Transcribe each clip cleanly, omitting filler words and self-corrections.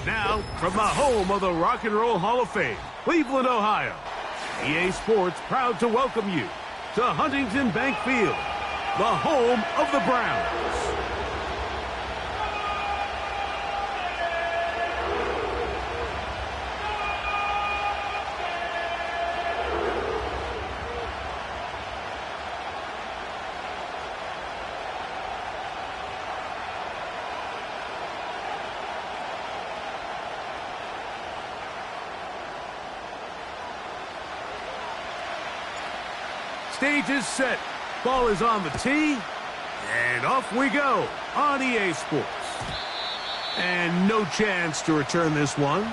Now, from the home of the Rock and Roll Hall of Fame, Cleveland, Ohio, EA Sports proud to welcome you to Huntington Bank Field, the home of the Browns. Stage is set. Ball is on the tee. And off we go on EA Sports. And no chance to return this one.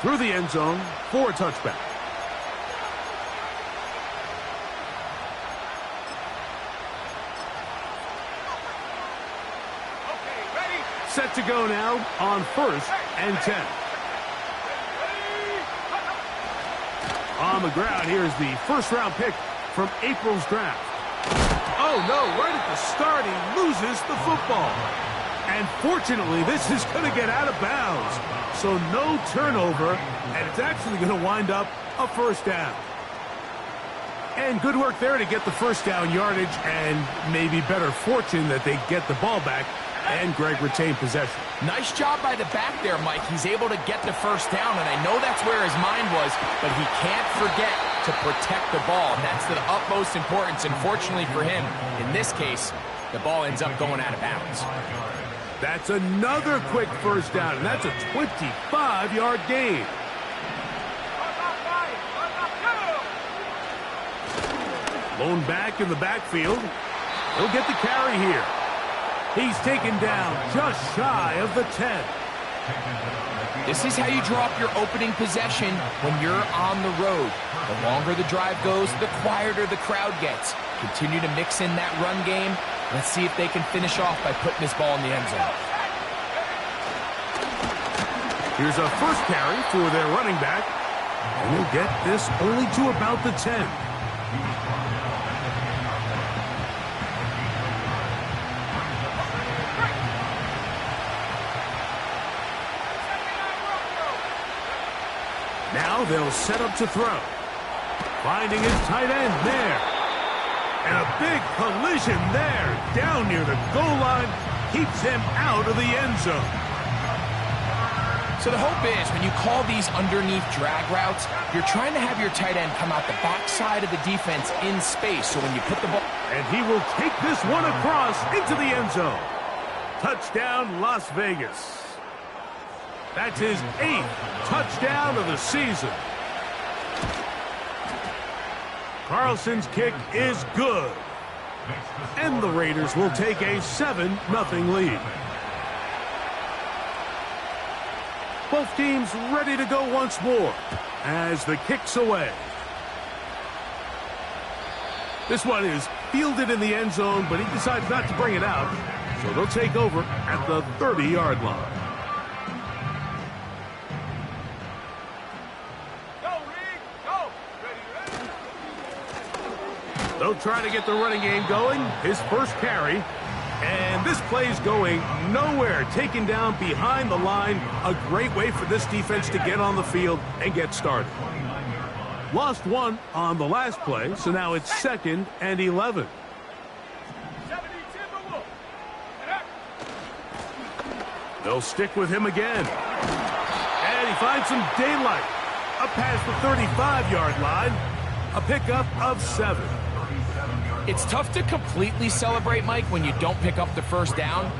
Through the end zone for a touchback. Okay, ready? Set to go now on 1st and 10. On the ground, here's the first-round pick from April's draft. Oh, no, right at the start, he loses the football. And fortunately, this is going to get out of bounds. So no turnover, and it's actually going to wind up a first down. And good work there to get the first down yardage, and maybe better fortune that they get the ball back, and Greg retained possession. Nice job by the back there, Mike. He's able to get the first down, and I know that's where his mind was, but he can't forget to protect the ball. That's the utmost importance, and fortunately for him, in this case, the ball ends up going out of bounds. That's another quick first down, and that's a 25-yard gain. Lone back in the backfield. He'll get the carry here. He's taken down just shy of the 10. This is how you draw up your opening possession when you're on the road. The longer the drive goes, the quieter the crowd gets. Continue to mix in that run game. Let's see if they can finish off by putting this ball in the end zone. Here's a first carry for their running back. And he'll get this only to about the 10. Now they'll set up to throw. Finding his tight end there. And a big collision there. Down near the goal line. Keeps him out of the end zone. So the hope is when you call these underneath drag routes, you're trying to have your tight end come out the backside of the defense in space. So when you put the ball... And he will take this one across into the end zone. Touchdown, Las Vegas. That's his 8th touchdown of the season. Carlson's kick is good. And the Raiders will take a 7-0 lead. Both teams ready to go once more as the kick's away. This one is fielded in the end zone, but he decides not to bring it out. So they'll take over at the 30-yard line. They'll try to get the running game going. His first carry. And this play's going nowhere. Taken down behind the line. A great way for this defense to get on the field and get started. Lost one on the last play, so now it's 2nd and 11. They'll stick with him again. And he finds some daylight. Up past the 35-yard line. A pickup of 7. It's tough to completely celebrate, Mike, when you don't pick up the first down,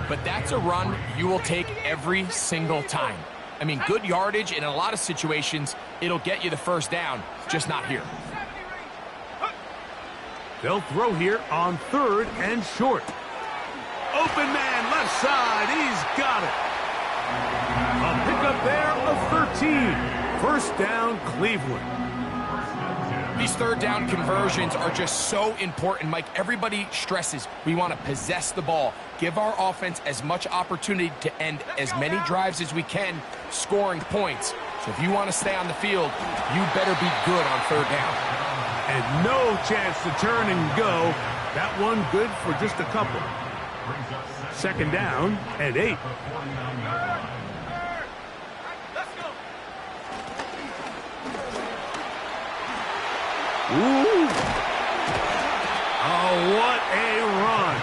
but that's a run you will take every single time. I mean, good yardage, and in a lot of situations, it'll get you the first down, just not here. They'll throw here on 3rd and short. Open man, left side, he's got it. A pickup there of 13. First down, Cleveland. These third down conversions are just so important, Mike. Everybody stresses we want to possess the ball, give our offense as much opportunity to end as many drives as we can, scoring points. So if you want to stay on the field, you better be good on 3rd down. And no chance to turn and go. That one good for just a couple. 2nd down and 8. Ooh. Oh, what a run.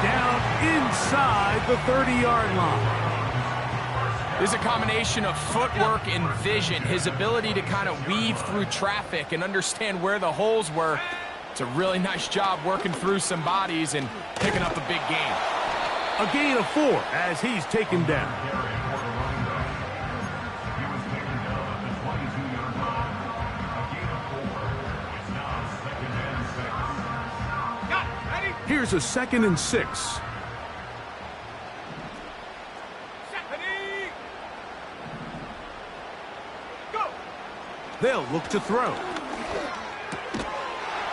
Down inside the 30-yard line. There's a combination of footwork and vision, his ability to kind of weave through traffic and understand where the holes were. It's a really nice job working through some bodies and picking up a big gain. A gain of 4 as he's taken down. Here's a 2nd and 6. They'll look to throw.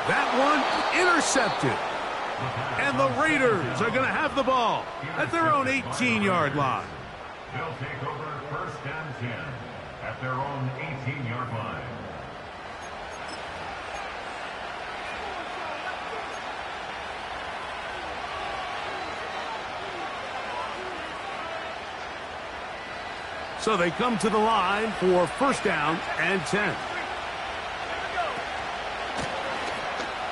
That one intercepted. And the Raiders are going to have the ball at their own 18-yard line. They'll take over 1st and 10 at their own 18-yard line. So they come to the line for 1st down and 10.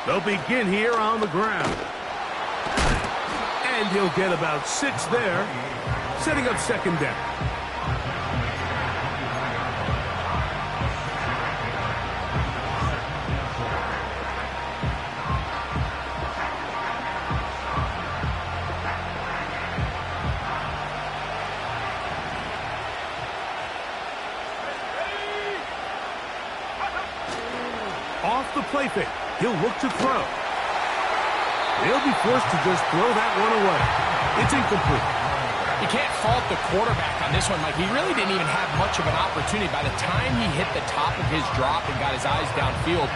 They'll begin here on the ground. And he'll get about 6 there, setting up 2nd down. Off the play fake, he'll look to throw. They'll be forced to just throw that one away. It's incomplete. You can't fault the quarterback on this one, Mike. He really didn't even have much of an opportunity. By the time he hit the top of his drop and got his eyes downfield,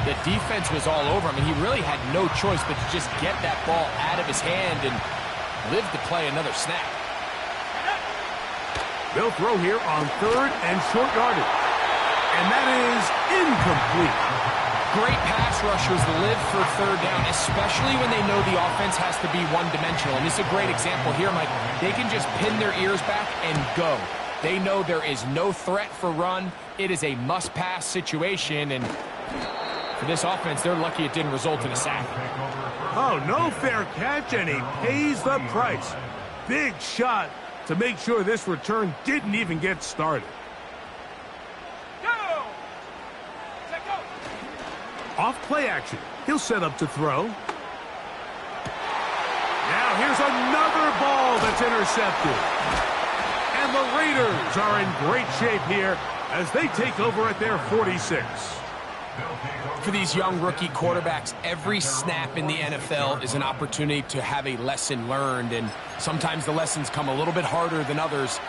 the defense was all over him, and he really had no choice but to just get that ball out of his hand and live to play another snap. They'll throw here on 3rd and short yardage. And that is incomplete. Great pass rushers live for 3rd down, especially when they know the offense has to be one-dimensional. And this is a great example here, Mike. They can just pin their ears back and go. They know there is no threat for run. It is a must-pass situation, and for this offense, they're lucky it didn't result in a sack. Oh, no fair catch, and he pays the price. Big shot to make sure this return didn't even get started. Off play action. He'll set up to throw. Now here's another ball that's intercepted. And the Raiders are in great shape here as they take over at their 46. For these young rookie quarterbacks, every snap in the NFL is an opportunity to have a lesson learned, and sometimes the lessons come a little bit harder than others.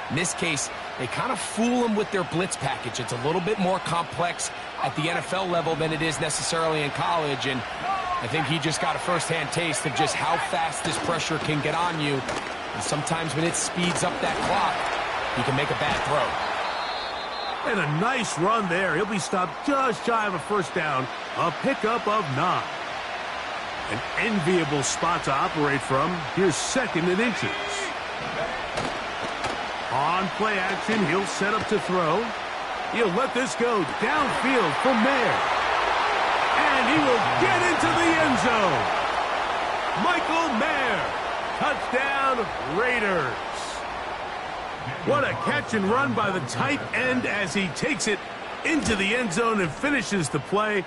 In this case, they kind of fool them with their blitz package. It's a little bit more complex at the NFL level than it is necessarily in college, and I think he just got a first-hand taste of just how fast this pressure can get on you. And sometimes when it speeds up that clock, you can make a bad throw. And a nice run there. He'll be stopped just shy of a 1st down, a pickup of 9. An enviable spot to operate from. Here's 2nd and inches. On play action, he'll set up to throw. He'll let this go downfield for Mayer. And he will get into the end zone. Michael Mayer. Touchdown, Raiders. What a catch and run by the tight end as he takes it into the end zone and finishes the play.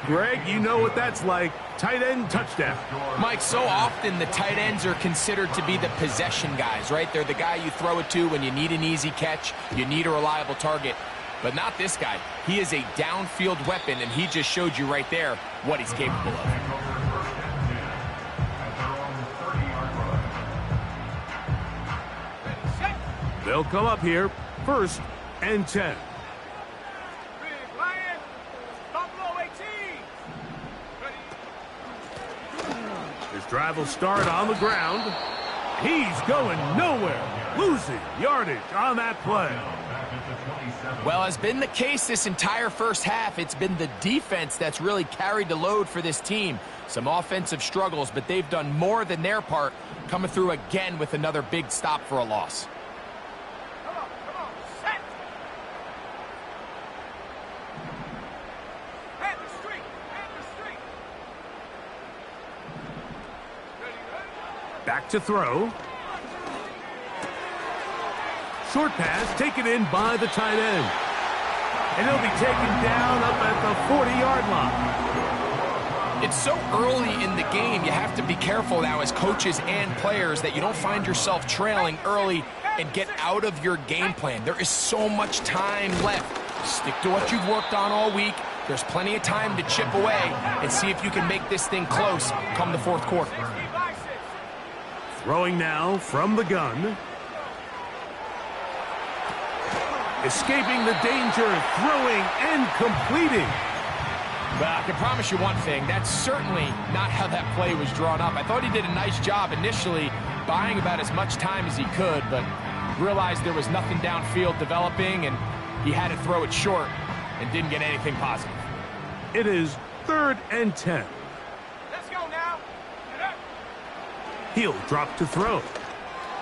Greg, you know what that's like. Tight end touchdown. Mike, so often the tight ends are considered to be the possession guys, right? They're the guy you throw it to when you need an easy catch, you need a reliable target. But not this guy. He is a downfield weapon, and he just showed you right there what he's capable of. They'll come up here, 1st and 10. His drive will start on the ground. He's going nowhere, losing yardage on that play. Well, as been the case this entire 1st half, it's been the defense that's really carried the load for this team. Some offensive struggles, but they've done more than their part, coming through again with another big stop for a loss. Back to throw. Short pass taken in by the tight end. And he'll be taken down up at the 40-yard line. It's so early in the game, you have to be careful now as coaches and players that you don't find yourself trailing early and get out of your game plan. There is so much time left. Stick to what you've worked on all week. There's plenty of time to chip away and see if you can make this thing close come the fourth quarter. Throwing now from the gun. Escaping the danger, throwing and completing. But I can promise you one thing, that's certainly not how that play was drawn up. I thought he did a nice job initially buying about as much time as he could, but realized there was nothing downfield developing, and he had to throw it short and didn't get anything positive. It is 3rd and 10. Let's go now. He'll drop to throw.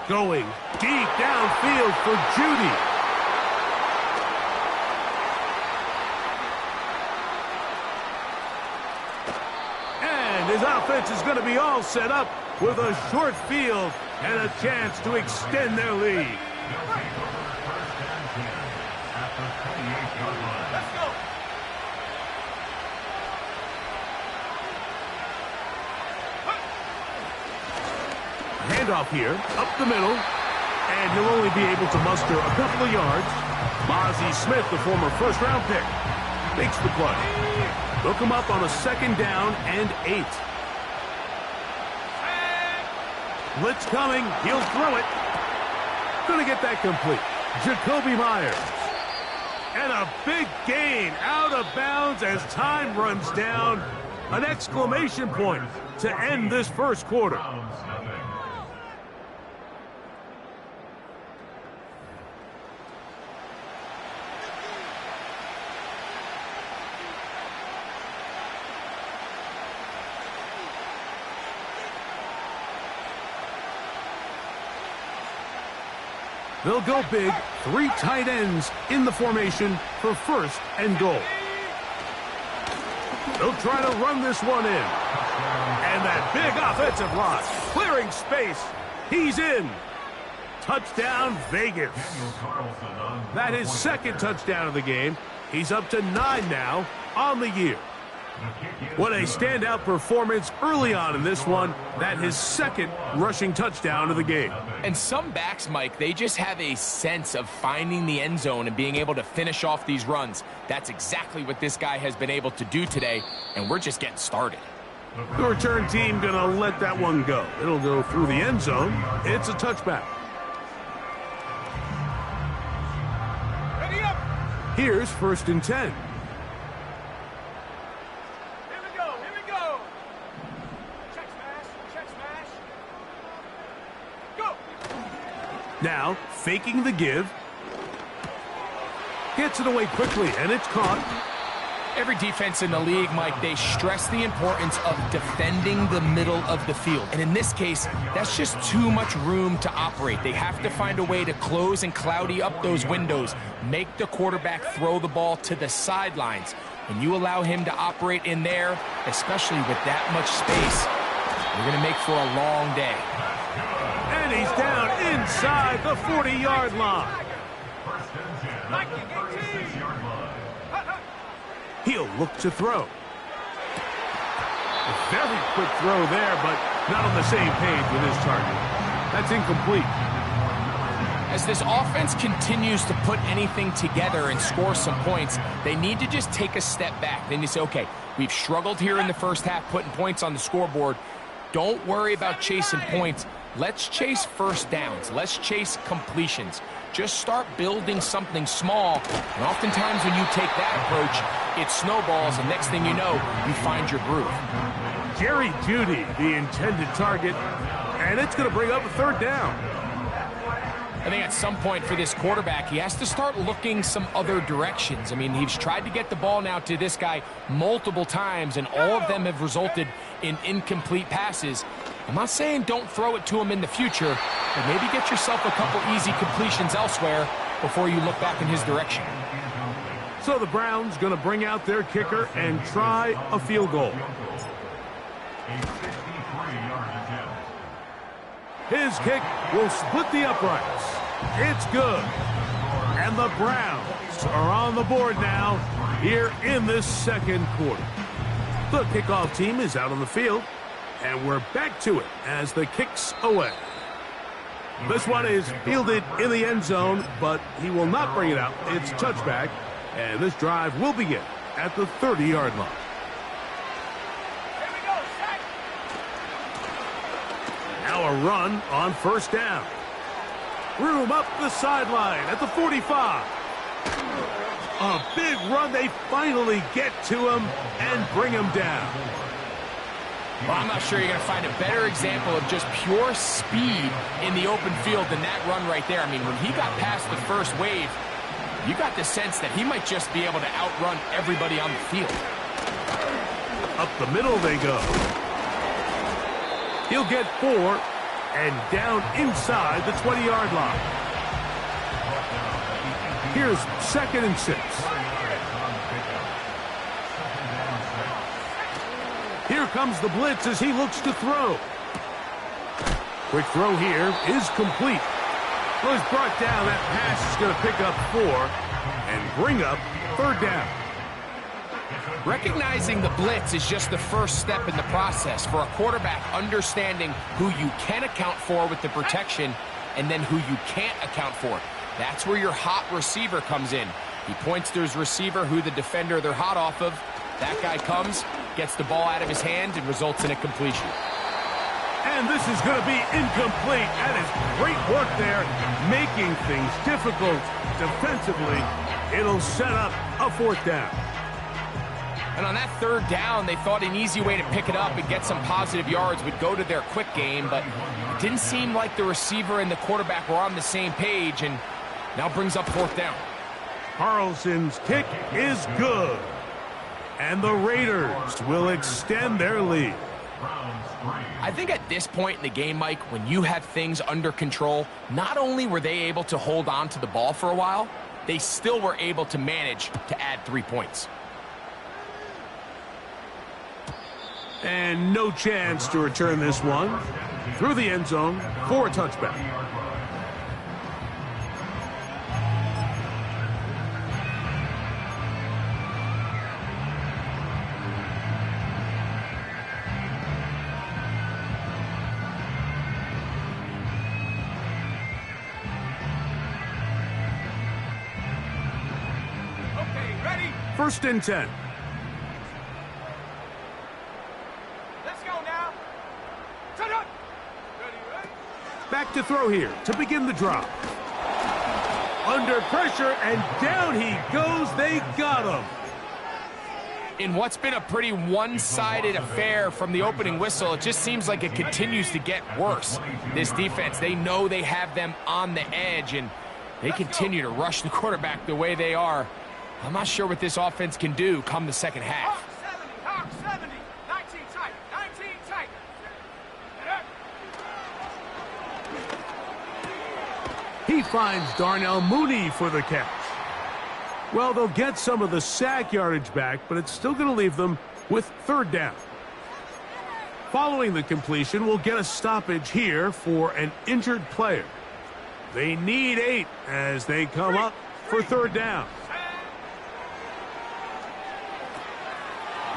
Going deep downfield for Judy. And his offense is going to be all set up with a short field and a chance to extend their lead. Let's go. Handoff here, up the middle, and he'll only be able to muster a couple of yards. Mozzie Smith, the former first-round pick, makes the play. Look him up on a 2nd down and 8. Blitz coming, he'll throw it. Gonna get that complete. Jacoby Myers. And a big gain out of bounds as time runs down. An exclamation point to end this first quarter. They'll go big, 3 tight ends in the formation for 1st and goal. They'll try to run this one in. And that big offensive line, clearing space. He's in. Touchdown, Vegas. That is 2nd touchdown of the game. He's up to 9 now on the year. What a standout performance early on in this one. That his 2nd rushing touchdown of the game. And some backs, Mike, they just have a sense of finding the end zone and being able to finish off these runs. That's exactly what this guy has been able to do today, and we're just getting started. The return team gonna let that one go. It'll go through the end zone. It's a touchback. Ready up. Here's 1st and 10. Now, faking the give. Gets it away quickly, and it's caught. Every defense in the league, Mike, they stress the importance of defending the middle of the field. And in this case, that's just too much room to operate. They have to find a way to close and cloudy up those windows, make the quarterback throw the ball to the sidelines. When you allow him to operate in there, especially with that much space, you're going to make for a long day. And he's down inside the 40-yard line. He'll look to throw. A very quick throw there, but not on the same page with his target. That's incomplete. As this offense continues to put anything together and score some points, they need to just take a step back. Then you say, okay, we've struggled here in the first half putting points on the scoreboard. Don't worry about chasing points. Let's chase first downs. Let's chase completions. Just start building something small. And oftentimes when you take that approach, it snowballs, and next thing you know, you find your groove. Jerry Jeudy, the intended target, and it's going to bring up a 3rd down. I think at some point for this quarterback, he has to start looking some other directions. I mean, he's tried to get the ball now to this guy multiple times, and all of them have resulted in incomplete passes. I'm not saying don't throw it to him in the future, but maybe get yourself a couple easy completions elsewhere before you look back in his direction. So the Browns going to bring out their kicker and try a field goal. His kick will split the uprights. It's good. And the Browns are on the board now here in this second quarter. The kickoff team is out on the field, and we're back to it as the kick's away. This one is fielded in the end zone, but he will not bring it out. It's touchback, and this drive will begin at the 30-yard line. Here we go, sack. Now a run on first down. Room up the sideline at the 45. A big run. They finally get to him and bring him down. Well, I'm not sure you're going to find a better example of just pure speed in the open field than that run right there. I mean, when he got past the first wave, you got the sense that he might just be able to outrun everybody on the field. Up the middle they go. He'll get 4 and down inside the 20-yard line. Here's 2nd and 6. Here comes the blitz as he looks to throw. Quick throw here is complete. Well, he's brought down. That pass is going to pick up 4 and bring up 3rd down. Recognizing the blitz is just the first step in the process for a quarterback, understanding who you can account for with the protection and then who you can't account for. That's where your hot receiver comes in. He points to his receiver, who the defender they're hot off of. That guy comes, gets the ball out of his hand, and results in a completion. And this is going to be incomplete. That is great work there, making things difficult defensively. It'll set up a 4th down. And on that 3rd down, they thought an easy way to pick it up and get some positive yards would go to their quick game, but it didn't seem like the receiver and the quarterback were on the same page, and now brings up 4th down. Carlson's kick is good. And the Raiders will extend their lead. I think at this point in the game, Mike, when you have things under control, not only were they able to hold on to the ball for a while, they still were able to manage to add 3 points. And no chance to return this one through the end zone for a touchback. Okay, ready? 1st and 10. Let's go now. Shut up. Ready? Back to throw here to begin the drop. Under pressure, and down he goes. They got him. In what's been a pretty one-sided affair from the opening whistle, it just seems like it continues to get worse. This defense, they know they have them on the edge, and they continue to rush the quarterback the way they are. I'm not sure what this offense can do come the second half. Hawk 70. 19 tight. 19 tight. He finds Darnell Mooney for the catch. Well, they'll get some of the sack yardage back, but it's still going to leave them with 3rd down. Following the completion, we'll get a stoppage here for an injured player. They need 8 as they come up for 3rd down.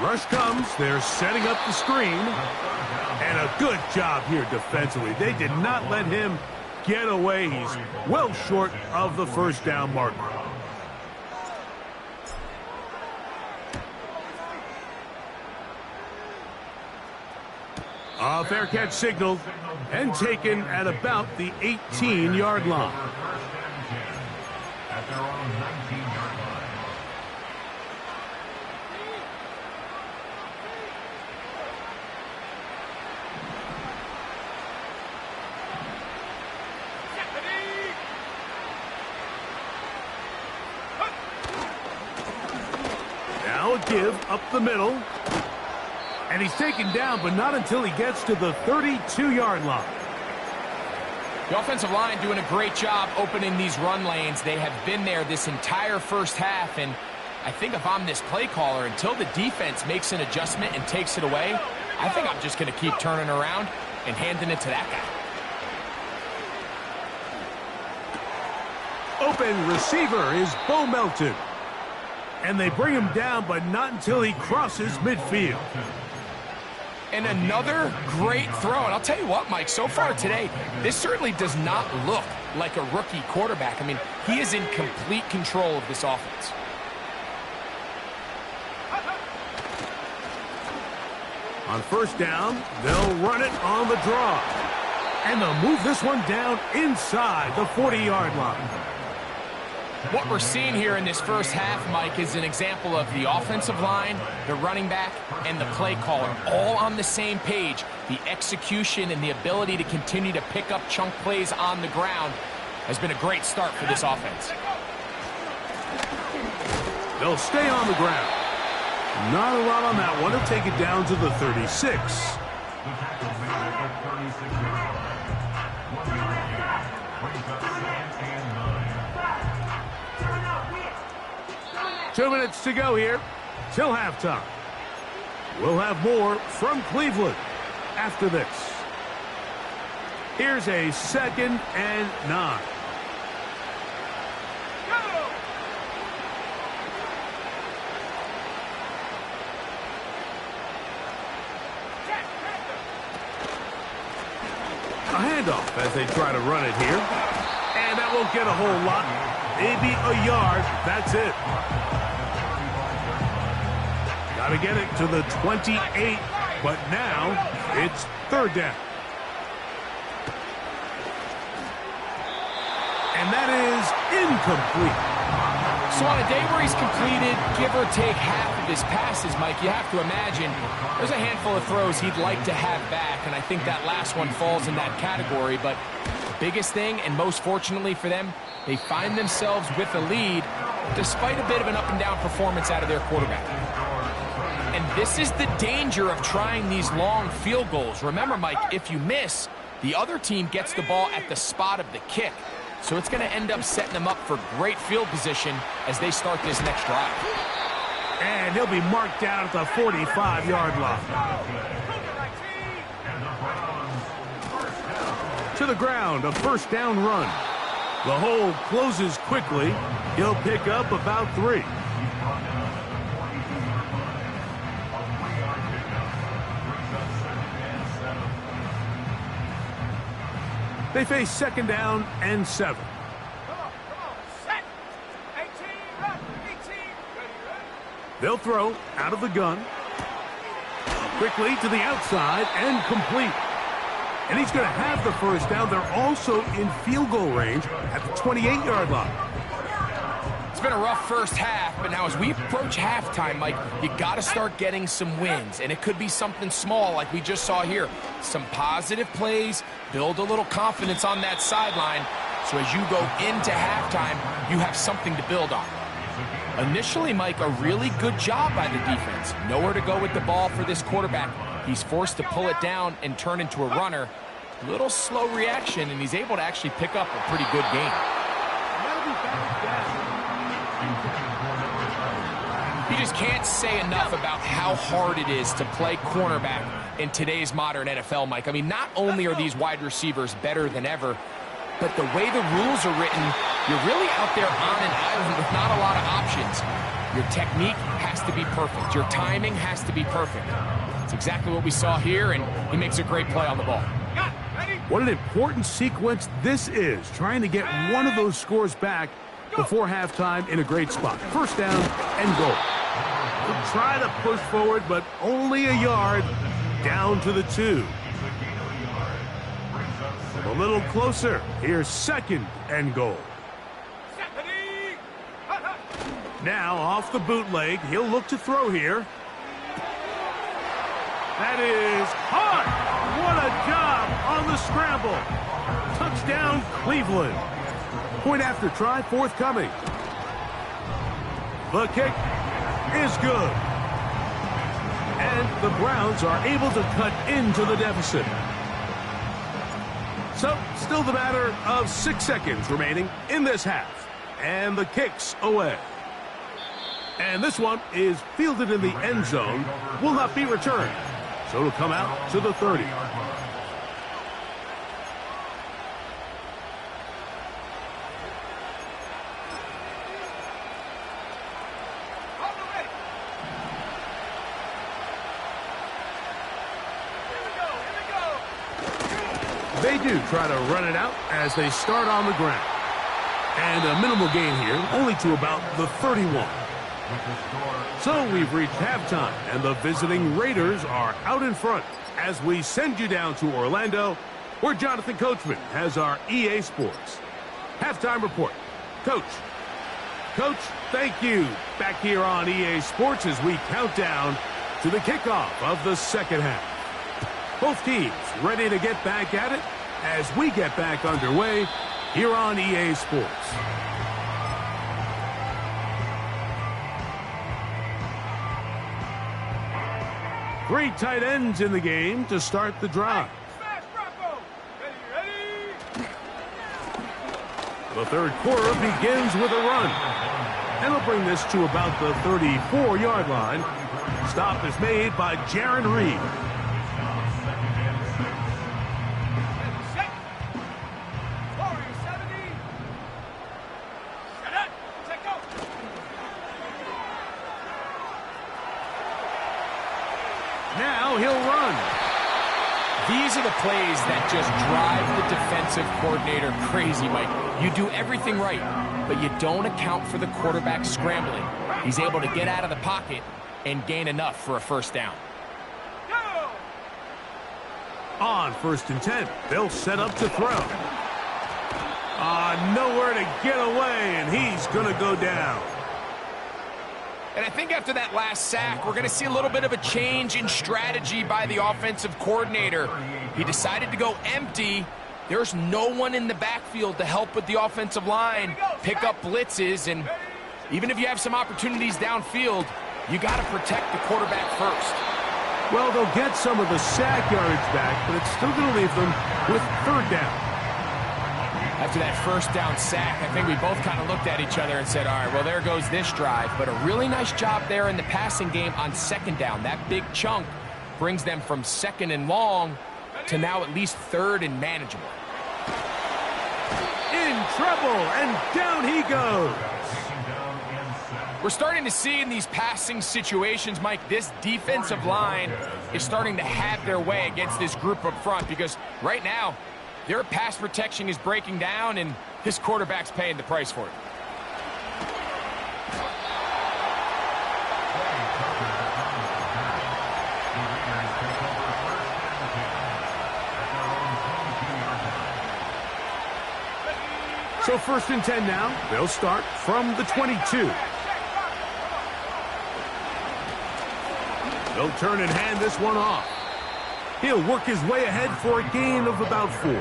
Rush comes. They're setting up the screen. And a good job here defensively. They did not let him get away. He's well short of the 1st down marker. A fair catch signaled and taken at about the 18-yard line. At their own 19-yard line. Now a give up the middle. And he's taken down, but not until he gets to the 32-yard line. The offensive line doing a great job opening these run lanes. They have been there this entire first half, and I think if I'm this play caller, until the defense makes an adjustment and takes it away, I think I'm just going to keep turning around and handing it to that guy. Open receiver is Bo Melton. And they bring him down, but not until he crosses midfield. And another great throw. And I'll tell you what, Mike, so far today, this certainly does not look like a rookie quarterback. I mean, he is in complete control of this offense. On first down, they'll run it on the draw. And they'll move this one down inside the 40-yard line. What we're seeing here in this first half, Mike, is an example of the offensive line, the running back, and the play caller all on the same page. The execution and the ability to continue to pick up chunk plays on the ground has been a great start for this offense. They'll stay on the ground. Not a lot on that one. They'll take it down to the 36. 2 minutes to go here till halftime. We'll have more from Cleveland after this. Here's a 2nd and 9. A handoff as they try to run it here. And that won't get a whole lot. Maybe a yard. That's it. Got to get it to the 28, but now it's 3rd down. And that is incomplete. So on a day where he's completed, give or take half of his passes, Mike, you have to imagine there's a handful of throws he'd like to have back, and I think that last one falls in that category. But the biggest thing, and most fortunately for them, they find themselves with a lead despite a bit of an up-and-down performance out of their quarterback. And this is the danger of trying these long field goals. Remember, Mike, if you miss, the other team gets the ball at the spot of the kick. So it's going to end up setting them up for great field position as they start this next drive. And he'll be marked down at the 45-yard line. To the ground, a 1st down run. The hole closes quickly. He'll pick up about 3. They face 2nd down and 7. Come on, set. 18, run, 18. Ready. They'll throw out of the gun. Quickly to the outside and complete. And he's going to have the 1st down. They're also in field goal range at the 28-yard line. It's been a rough first half, but now as we approach halftime, Mike, you got to start getting some wins. And it could be something small like we just saw here. Some positive plays, build a little confidence on that sideline. So as you go into halftime, you have something to build on. Initially, Mike, a really good job by the defense. Nowhere to go with the ball for this quarterback. He's forced to pull it down and turn into a runner. Little slow reaction, and he's able to actually pick up a pretty good game. You just can't say enough about how hard it is to play cornerback in today's modern NFL, Mike. I mean, not only are these wide receivers better than ever, but the way the rules are written, you're really out there on an island with not a lot of options. Your technique has to be perfect. Your timing has to be perfect. It's exactly what we saw here, and he makes a great play on the ball. What an important sequence this is, trying to get one of those scores back before halftime in a great spot. 1st down and goal. He'll try to push forward, but only a yard down to the 2. A little closer. Here's 2nd and goal. Now off the bootleg, he'll look to throw here. That is hard. What a job on the scramble. Touchdown, Cleveland. Point after try, forthcoming. The kick is good. And the Browns are able to cut into the deficit. So, still the matter of 6 seconds remaining in this half. And the kick's away. And this one is fielded in the end zone. Will not be returned. So it'll come out to the 30. They do try to run it out as they start on the ground. And a minimal gain here, only to about the 31. So we've reached halftime, and the visiting Raiders are out in front as we send you down to Orlando, where Jonathan Coachman has our EA Sports halftime report. Coach, thank you. Back here on EA Sports as we count down to the kickoff of the second half. Both teams ready to get back at it as we get back underway here on EA Sports. Three tight ends in the game to start the drive. The third quarter begins with a run. And he'll bring this to about the 34-yard line. Stop is made by Jaron Reed. Now he'll run. These are the plays that just drive the defensive coordinator crazy, Mike. You do everything right, but you don't account for the quarterback scrambling. He's able to get out of the pocket and gain enough for a first down. On 1st and 10, they'll set up to throw. Nowhere to get away, and he's going to go down. And I think after that last sack, we're going to see a little bit of a change in strategy by the offensive coordinator. He decided to go empty. There's no one in the backfield to help with the offensive line, pick up blitzes, and even if you have some opportunities downfield, you got to protect the quarterback first. Well, they'll get some of the sack yardage back, but it's still going to leave them with third down. After that first down sack, I think we both kind of looked at each other and said, all right, well, there goes this drive. But a really nice job there in the passing game on second down. That big chunk brings them from second and long to now at least third and manageable. In trouble, and down he goes. We're starting to see in these passing situations, Mike, this defensive line is starting to have their way against this group up front because right now, their pass protection is breaking down, and this quarterback's paying the price for it. So 1st and 10 now. They'll start from the 22. They'll turn and hand this one off. He'll work his way ahead for a gain of about 4. A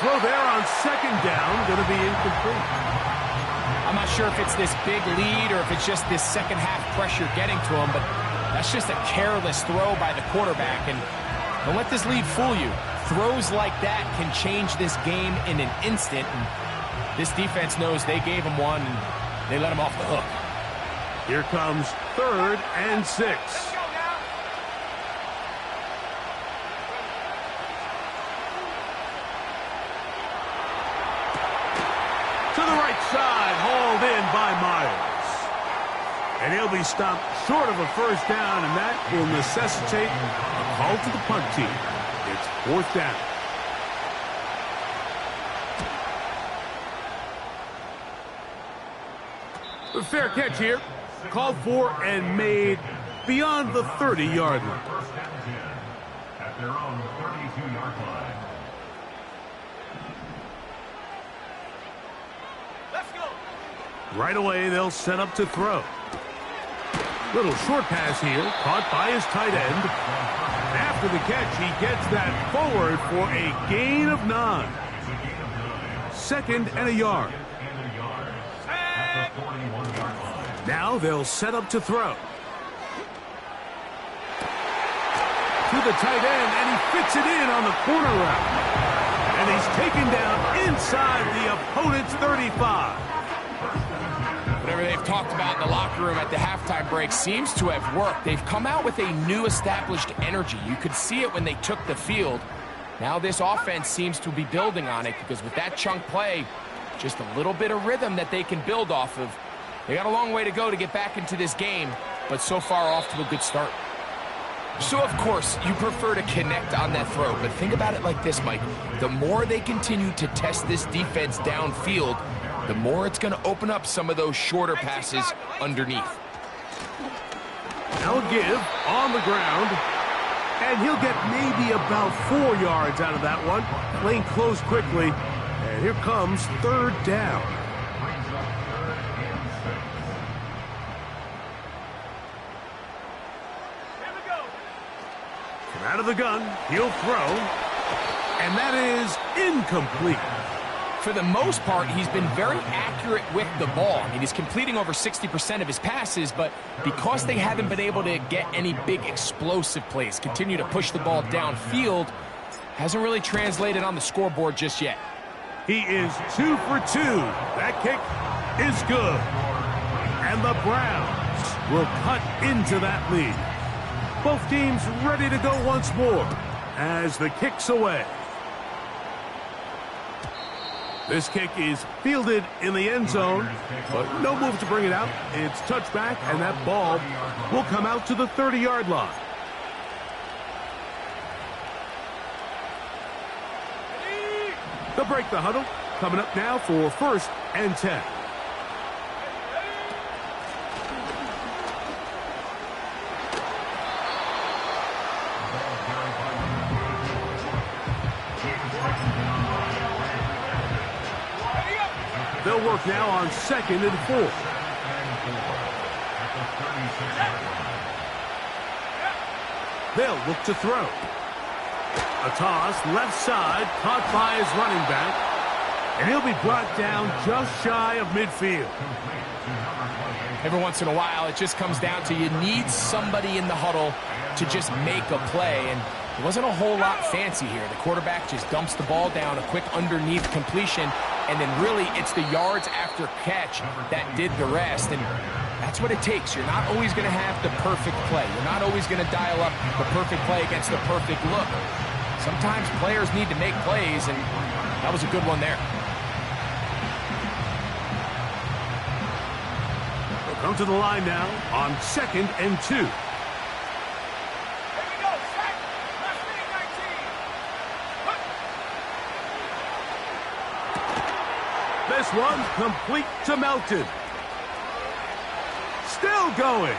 throw there on second down, going to be incomplete. I'm not sure if it's this big lead or if it's just this second half pressure getting to him, but that's just a careless throw by the quarterback, and don't let this lead fool you. Throws like that can change this game in an instant, and this defense knows they gave him one, and they let him off the hook. Here comes 3rd and 6. To the right side, hauled in by Myers. And he'll be stopped short of a first down, and that will necessitate a call to the punt team. It's 4th down. A fair catch here. Called for and made beyond the 30-yard line. First and 10 at their own 32-yard line. Let's go. Right away, they'll set up to throw. Little short pass here, caught by his tight end. After the catch, he gets that forward for a gain of 9. 2nd and a yard. Now they'll set up to throw. To the tight end, and he fits it in on the corner route. And he's taken down inside the opponent's 35. Whatever they've talked about in the locker room at the halftime break seems to have worked. They've come out with a new established energy. You could see it when they took the field. Now this offense seems to be building on it because with that chunk play, just a little bit of rhythm that they can build off of. They got a long way to go to get back into this game, but so far off to a good start. So, of course, you prefer to connect on that throw, but think about it like this, Mike. The more they continue to test this defense downfield, the more it's going to open up some of those shorter passes underneath. Now a give on the ground, and he'll get maybe about 4 yards out of that one. Lane closed quickly, and here comes third down. From out of the gun, he'll throw, and that is incomplete. For the most part, he's been very accurate with the ball. I mean, he's completing over 60% of his passes, but because they haven't been able to get any big explosive plays, continue to push the ball downfield, hasn't really translated on the scoreboard just yet. He is 2 for 2. That kick is good. And the Browns will cut into that lead. Both teams ready to go once more as the kick's away. This kick is fielded in the end zone, but no move to bring it out. It's touchback, and that ball will come out to the 30-yard line. They'll break the huddle. Coming up now for 1st and 10. They'll work now on 2nd and 4. They'll look to throw. A toss, left side, caught by his running back. And he'll be brought down just shy of midfield. Every once in a while, it just comes down to you need somebody in the huddle to just make a play. And it wasn't a whole lot fancy here. The quarterback just dumps the ball down, a quick underneath completion, and then really it's the yards after catch that did the rest. And that's what it takes. You're not always going to have the perfect play. You're not always going to dial up the perfect play against the perfect look. Sometimes players need to make plays, and that was a good one there. They'll come to the line now on 2nd and 2. This one complete to Melton. Still going.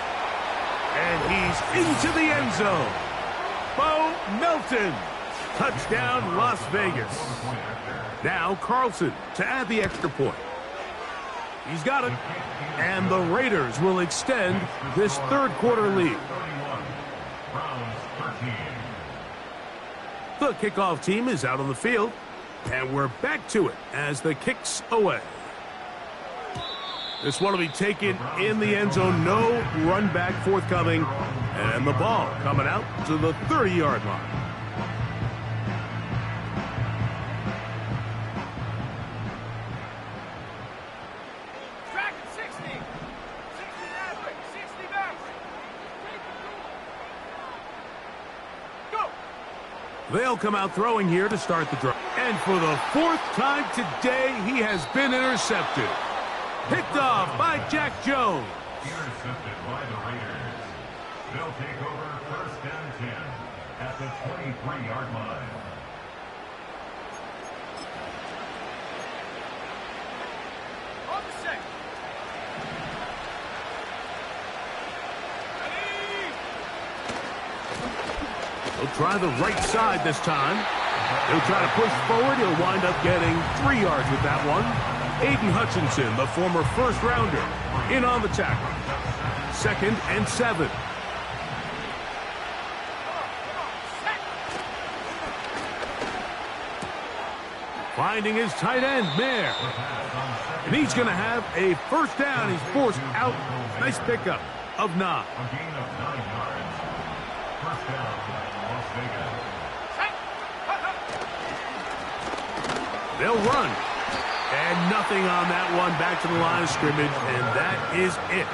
And he's into the end zone. Bo Melton. Touchdown, Las Vegas. Now Carlson to add the extra point. He's got it. And the Raiders will extend this third quarter lead. The kickoff team is out on the field. And we're back to it as the kick's away. This one will be taken in the end zone. No run back forthcoming. And the ball coming out to the 30-yard line. Track 60. 60 Maverick. 60 Maverick. Go. They'll come out throwing here to start the drive. And for the 4th time today, he has been intercepted. Picked off by Jack Jones. Intercepted by the Raiders. They'll take over 1st and 10 at the 23-yard line. On the 6. He'll try the right side this time. He'll try to push forward. He'll wind up getting 3 yards with that one. Aiden Hutchinson, the former first-rounder, in on the tackle. 2nd and 7. Finding his tight end, Mayer. And he's going to have a first down. He's forced out. Nice pickup of 9. A gain of 9 yards. First down, Las Vegas. They'll run. And nothing on that one. Back to the line of scrimmage, and that is it.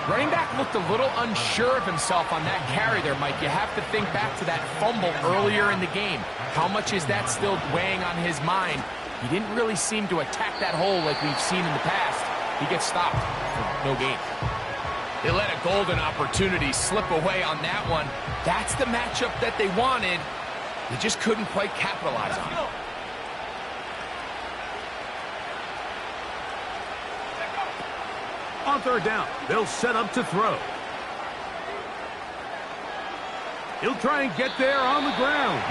Running back looked a little unsure of himself on that carry there, Mike. You have to think back to that fumble earlier in the game. How much is that still weighing on his mind? He didn't really seem to attack that hole like we've seen in the past. He gets stopped for no gain. They let a golden opportunity slip away on that one. That's the matchup that they wanted. They just couldn't quite capitalize on it. On third down, they'll set up to throw. He'll try and get there on the ground.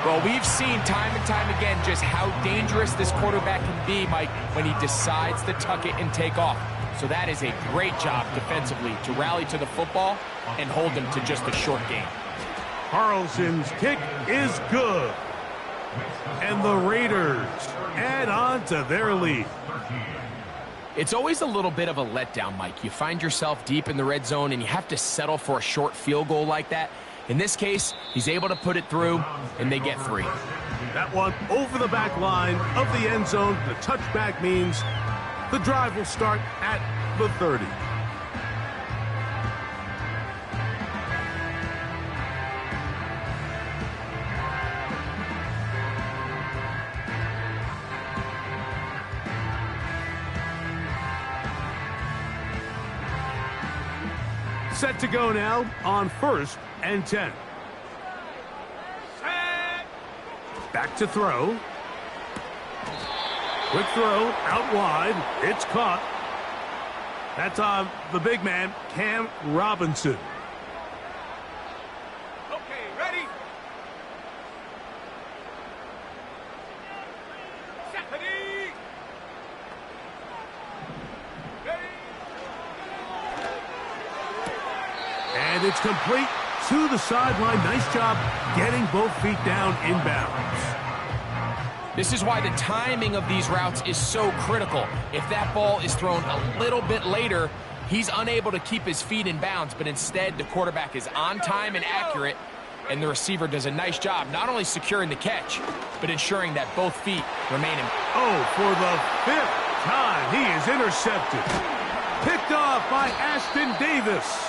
Well, we've seen time and time again just how dangerous this quarterback can be, Mike, when he decides to tuck it and take off. So that is a great job defensively to rally to the football and hold him to just a short game. Carlson's kick is good. And the Raiders add on to their lead. It's always a little bit of a letdown, Mike. You find yourself deep in the red zone and you have to settle for a short field goal like that. In this case, he's able to put it through, and they get 3. That one over the back line of the end zone. The touchback means the drive will start at the 30. Set to go now on 1st and 10. Back to throw. Quick throw out wide. It's caught. That's on the big man, Cam Robinson. Okay, ready? Set. Ready? And it's complete to the sideline. Nice job getting both feet down inbounds. This is why the timing of these routes is so critical. If that ball is thrown a little bit later, he's unable to keep his feet in bounds, but instead the quarterback is on time and accurate, and the receiver does a nice job not only securing the catch, but ensuring that both feet remain in. Oh, for the 5th time, he is intercepted. Picked off by Ashton Davis.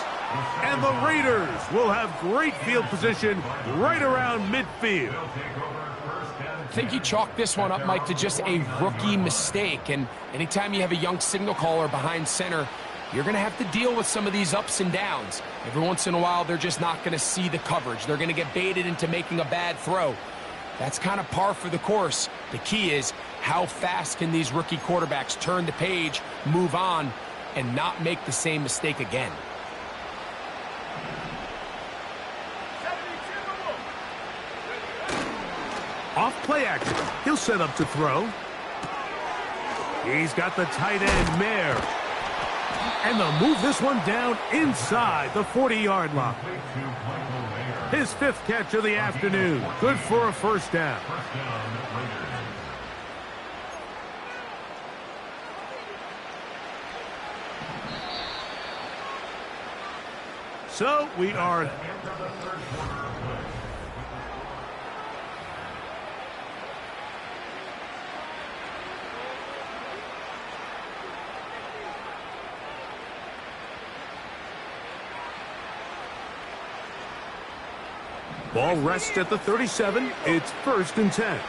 And the Raiders will have great field position right around midfield. I think you chalk this one up, Mike, to just a rookie mistake. And anytime you have a young signal caller behind center, you're going to have to deal with some of these ups and downs. Every once in a while, they're just not going to see the coverage. They're going to get baited into making a bad throw. That's kind of par for the course. The key is how fast can these rookie quarterbacks turn the page, move on, and not make the same mistake again. Off play action. He'll set up to throw. He's got the tight end, Mayer. And they'll move this one down inside the 40-yard line. His 5th catch of the afternoon. Good for a 1st down. So we are... Ball rests at the 37. It's 1st and 10.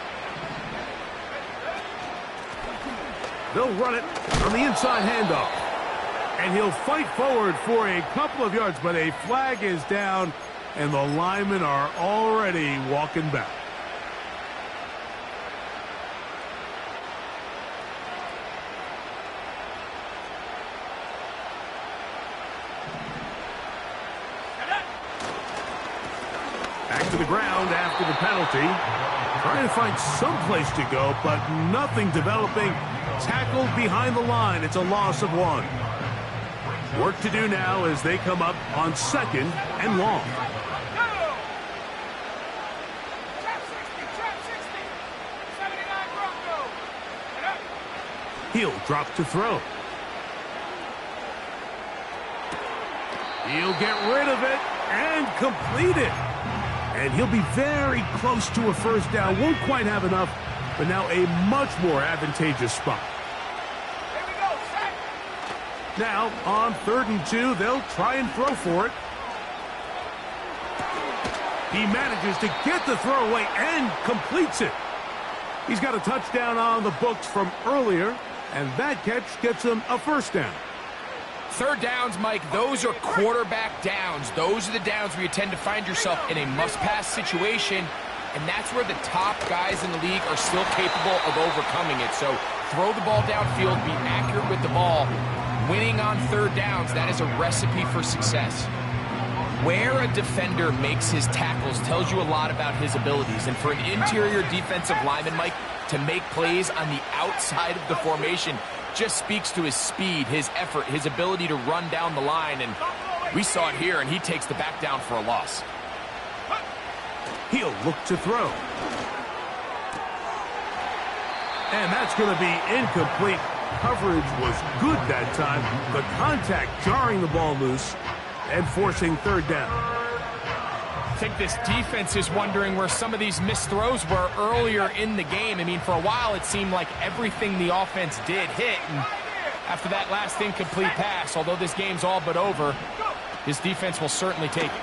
They'll run it on the inside handoff. And he'll fight forward for a couple of yards, but a flag is down, and the linemen are already walking back. Back to the ground after the penalty. Trying to find some place to go, but nothing developing. Tackled behind the line. It's a loss of 1. Work to do now as they come up on 2nd and long. Trap 60, 79 Bronco. He'll drop to throw. He'll get rid of it and complete it. And he'll be very close to a 1st down. Won't quite have enough, but now a much more advantageous spot. Here we go, set. Now, on 3rd and 2, they'll try and throw for it. He manages to get the throw away and completes it. He's got a touchdown on the books from earlier, and that catch gets him a first down. 3rd downs, Mike, those are quarterback downs. Those are the downs where you tend to find yourself in a must-pass situation, and that's where the top guys in the league are still capable of overcoming it. So throw the ball downfield, be accurate with the ball. Winning on 3rd downs, that is a recipe for success. Where a defender makes his tackles tells you a lot about his abilities. And for an interior defensive lineman, Mike, to make plays on the outside of the formation just speaks to his speed, his effort, his ability to run down the line. And we saw it here, and he takes the back down for a loss. He'll look to throw. And that's going to be incomplete. Coverage was good that time. The contact jarring the ball loose and forcing 3rd down. I think this defense is wondering where some of these missed throws were earlier in the game. I mean, for a while it seemed like everything the offense did hit. And after that last incomplete pass, although this game's all but over, this defense will certainly take it.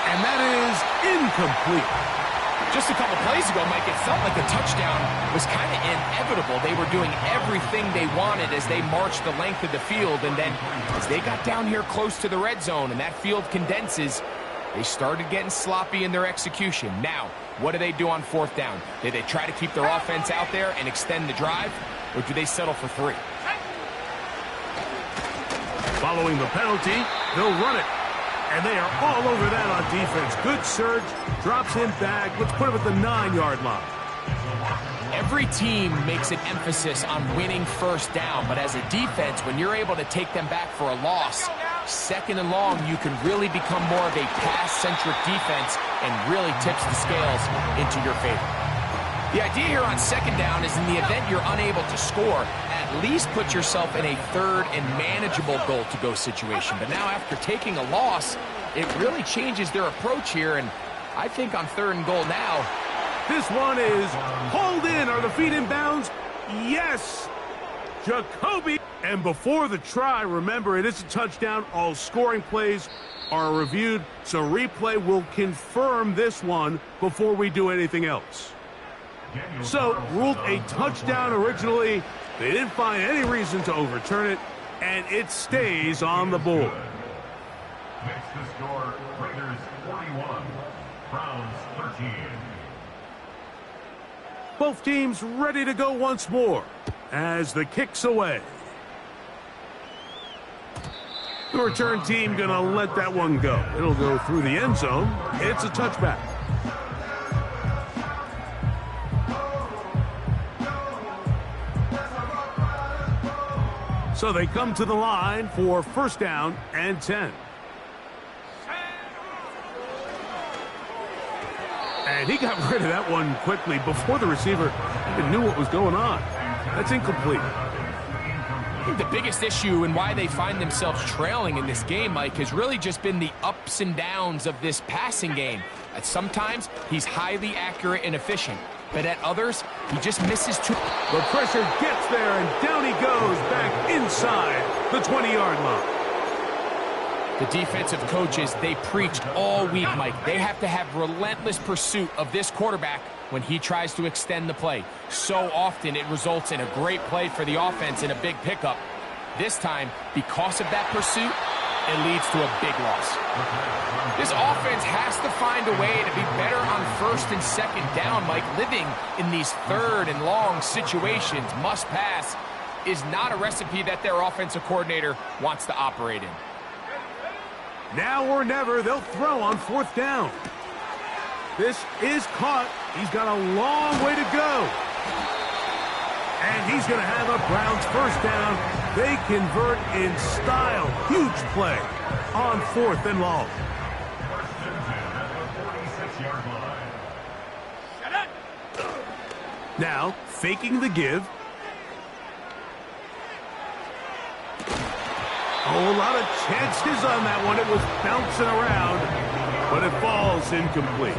And that is incomplete. Just a couple plays ago, Mike, it felt like the touchdown was kind of inevitable. They were doing everything they wanted as they marched the length of the field. And then as they got down here close to the red zone and that field condenses, they started getting sloppy in their execution. Now, what do they do on 4th down? Do they try to keep their offense out there and extend the drive, or do they settle for 3? Following the penalty, they'll run it. And they are all over that on defense. Good surge, drops him back. Let's put him at the 9-yard line. Every team makes an emphasis on winning 1st down, but as a defense, when you're able to take them back for a loss, 2nd and long, you can really become more of a pass-centric defense and really tips the scales into your favor. The idea here on 2nd down is in the event you're unable to score, at least put yourself in a 3rd and manageable goal-to-go situation. But now after taking a loss, it really changes their approach here, and I think on 3rd and goal now. This one is hauled in. Are the feet in bounds? Yes! Jacoby. And before the try, remember, it is a touchdown. All scoring plays are reviewed, so replay will confirm this one before we do anything else. So, ruled a touchdown originally. They didn't find any reason to overturn it, and it stays on the board. Makes the score Raiders 41, Browns 13. Both teams ready to go once more as the kick's away. The return team going to let that one go. It'll go through the end zone. It's a touchback. So they come to the line for 1st down and 10. And he got rid of that one quickly before the receiver even knew what was going on. That's incomplete. I think the biggest issue and why they find themselves trailing in this game, Mike, has really just been the ups and downs of this passing game. At sometimes, he's highly accurate and efficient. But at others, he just misses too. The pressure gets there, and down he goes back inside the 20-yard line. The defensive coaches, they preached all week, Mike. They have to have relentless pursuit of this quarterback when he tries to extend the play. So often it results in a great play for the offense and a big pickup. This time, because of that pursuit, it leads to a big loss. This offense has to find a way to be better on 1st and 2nd down, Mike. Living in these 3rd and long situations, must pass, is not a recipe that their offensive coordinator wants to operate in. Now or never, they'll throw on 4th down. This is caught. He's got a long way to go. And he's going to have a Browns 1st down. They convert in style. Huge play on 4th and long. Now, faking the give. Oh, a lot of chances on that one. It was bouncing around, but it falls incomplete.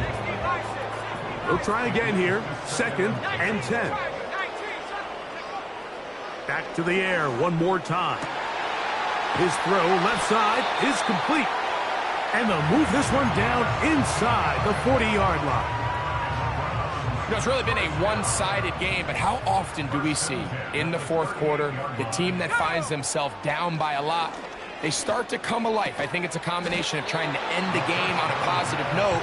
They'll try again here. 2nd and 10. Back to the air one more time. His throw left side is complete. And they'll move this one down inside the 40-yard line. You know, it's really been a one-sided game, but how often do we see in the fourth quarter the team that finds themselves down by a lot, they start to come alive? I think it's a combination of trying to end the game on a positive note,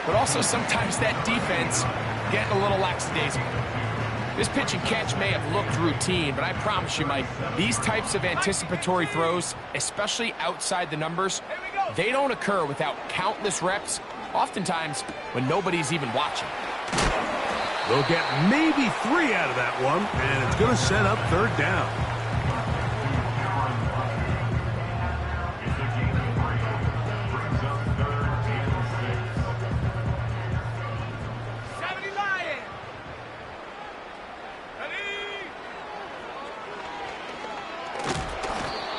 but also sometimes that defense getting a little lackadaisical. This pitch and catch may have looked routine, but I promise you, Mike, these types of anticipatory throws, especially outside the numbers, they don't occur without countless reps, oftentimes when nobody's even watching. They'll get maybe 3 out of that one, and it's going to set up third down.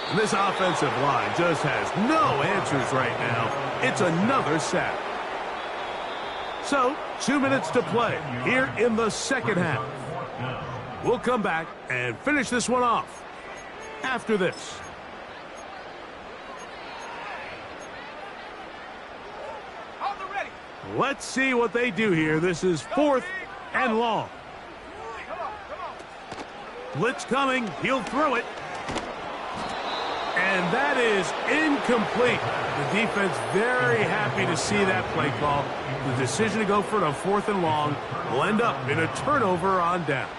And this offensive line just has no answers right now. It's another sack. So, 2 minutes to play here in the second half. We'll come back and finish this one off after this. Let's see what they do here. This is 4th and long. Blitz coming. He'll throw it. And that is incomplete. The defense very happy to see that play call. The decision to go for it on 4th and long will end up in a turnover on downs.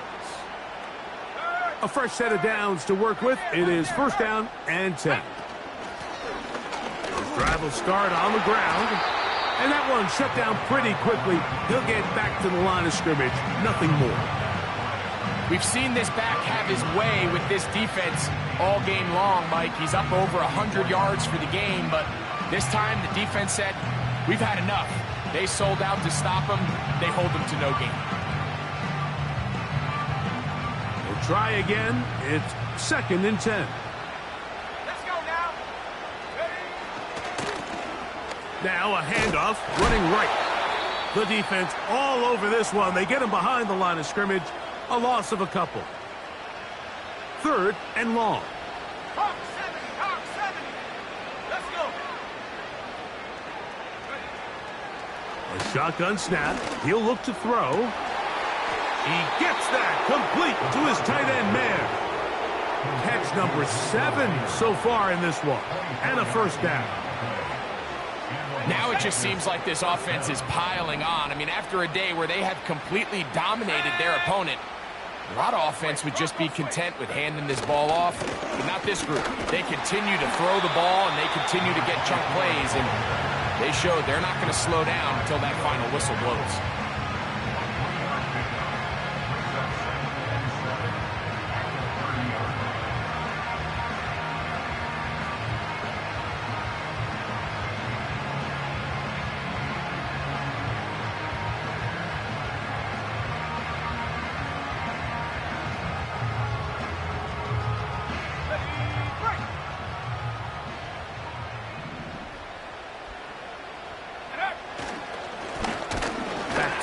A fresh set of downs to work with. It is 1st down and 10. His drive will start on the ground. And that one shut down pretty quickly. He'll get back to the line of scrimmage. Nothing more. We've seen this back have his way with this defense all game long, Mike. He's up over 100 yards for the game, but this time the defense said, we've had enough. They sold out to stop him. They hold him to no gain. We'll try again. It's 2nd and 10. Let's go now. Ready? Now a handoff, running right. The defense all over this one. They get him behind the line of scrimmage. A loss of a couple. 3rd and long. Hawk 70, Hawk 70. Let's go. A shotgun snap. He'll look to throw. He gets that complete to his tight end man. Catch number 7 so far in this one. And a 1st down. Now it just seems like this offense is piling on. I mean, after a day where they have completely dominated their opponent, a lot of offense would just be content with handing this ball off, but not this group. They continue to throw the ball, and they continue to get chunk plays, and they showed they're not going to slow down until that final whistle blows.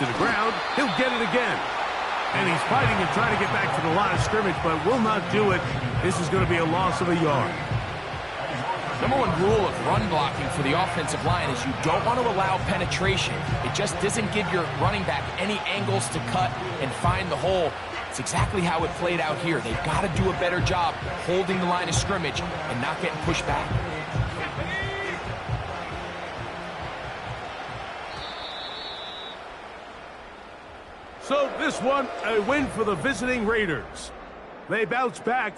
To the ground, he'll get it again. And he's fighting and trying to get back to the line of scrimmage, but will not do it. This is going to be a loss of a yard. Number 1 rule of run blocking for the offensive line is you don't want to allow penetration. It just doesn't give your running back any angles to cut and find the hole. It's exactly how it played out here. They've got to do a better job holding the line of scrimmage and not getting pushed back. So this one, a win for the visiting Raiders. They bounce back